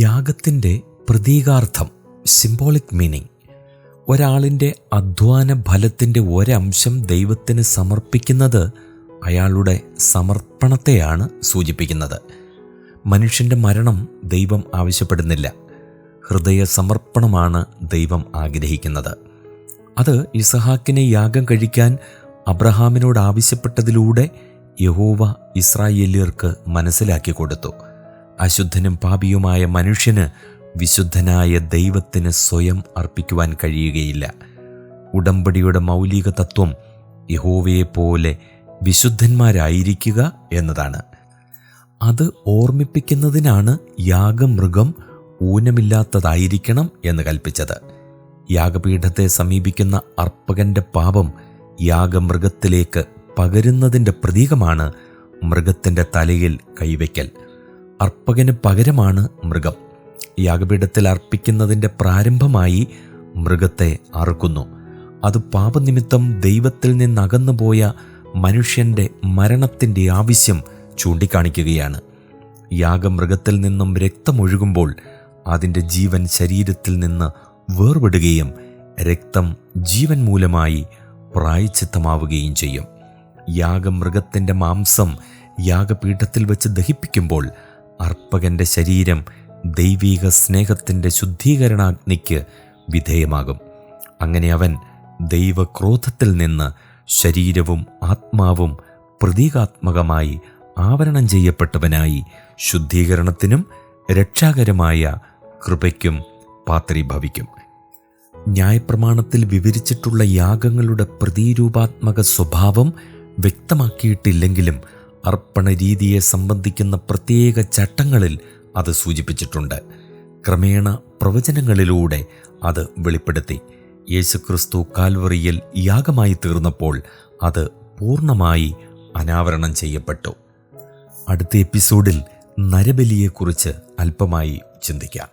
യാഗത്തിൻ്റെ പ്രതീകാർത്ഥം, symbolic meaning, ഒരാളിൻ്റെ അധ്വാന ഫലത്തിൻ്റെ ഒരംശം ദൈവത്തിന് സമർപ്പിക്കുന്നത് അയാളുടെ സമർപ്പണത്തെയാണ് സൂചിപ്പിക്കുന്നത്. മനുഷ്യൻ്റെ മരണം ദൈവം ആവശ്യപ്പെടുന്നില്ല, ഹൃദയ സമർപ്പണമാണ് ദൈവം ആഗ്രഹിക്കുന്നത്. അത് ഇസഹാക്കിനെ യാഗം കഴിക്കാൻ അബ്രഹാമിനോട് ആവശ്യപ്പെട്ടതിലൂടെ യഹോവ ഇസ്രായേല്യർക്ക് മനസ്സിലാക്കി കൊടുത്തു. അശുദ്ധനും പാപിയുമായ മനുഷ്യന് വിശുദ്ധനായ ദൈവത്തിന് സ്വയം അർപ്പിക്കുവാൻ കഴിയുകയില്ല. ഉടമ്പടിയുടെ മൗലിക തത്വം യഹോവയെപ്പോലെ വിശുദ്ധന്മാരായിരിക്കുക എന്നതാണ്. അത് ഓർമ്മിപ്പിക്കുന്നതിനാണ് യാഗമൃഗം ഊനമില്ലാത്തതായിരിക്കണം എന്ന് കൽപ്പിച്ചത്. യാഗപീഠത്തെ സമീപിക്കുന്ന അർപ്പകന്റെ പാപം യാഗമൃഗത്തിലേക്ക് പകരുന്നതിൻ്റെ പ്രതീകമാണ് മൃഗത്തിൻ്റെ തലയിൽ കൈവയ്ക്കൽ. അർപ്പകന് പകരമാണ് മൃഗം. യാഗപീഠത്തിൽ അർപ്പിക്കുന്നതിൻ്റെ പ്രാരംഭമായി മൃഗത്തെ അറുക്കുന്നു. അത് പാപനിമിത്തം ദൈവത്തിൽ നിന്നകന്നുപോയ മനുഷ്യൻ്റെ മരണത്തിൻ്റെ ആവശ്യം ചൂണ്ടിക്കാണിക്കുകയാണ്. യാഗമൃഗത്തിൽ നിന്നും രക്തമൊഴുകുമ്പോൾ അതിൻ്റെ ജീവൻ ശരീരത്തിൽ നിന്ന് വേർപെടുകയും രക്തം ജീവൻ മൂലമായി പ്രായശ്ചിത്തമാവുകയും ചെയ്യും. യാഗമൃഗത്തിൻ്റെ മാംസം യാഗപീഠത്തിൽ വെച്ച് ദഹിപ്പിക്കുമ്പോൾ അർപ്പകൻ്റെ ശരീരം ദൈവീക സ്നേഹത്തിൻ്റെ ശുദ്ധീകരണാഗ്നിക്ക് വിധേയമാകും. അങ്ങനെ അവൻ ദൈവക്രോധത്തിൽ നിന്ന് ശരീരവും ആത്മാവും പ്രതീകാത്മകമായി ആവരണം ചെയ്യപ്പെട്ടവനായി ശുദ്ധീകരണത്തിനും രക്ഷാകരമായ കൃപയ്ക്കും പാത്രീഭവിക്കും. ന്യായപ്രമാണത്തിൽ വിവരിച്ചിട്ടുള്ള യാഗങ്ങളുടെ പ്രതീരൂപാത്മക സ്വഭാവം വ്യക്തമാക്കിയിട്ടില്ലെങ്കിലും അർപ്പണ രീതിയെ സംബന്ധിക്കുന്ന പ്രത്യേക ചട്ടങ്ങളിൽ അത് സൂചിപ്പിച്ചിട്ടുണ്ട്. ക്രമേണ പ്രവചനങ്ങളിലൂടെ അത് വെളിപ്പെടുത്തി. യേശുക്രിസ്തു കാൽവറിയിൽ യാഗമായി തീർന്നപ്പോൾ അത് പൂർണ്ണമായി അനാവരണം ചെയ്യപ്പെട്ടു. അടുത്ത എപ്പിസോഡിൽ നരബലിയെക്കുറിച്ച് അല്പമായി ചിന്തിക്കാം.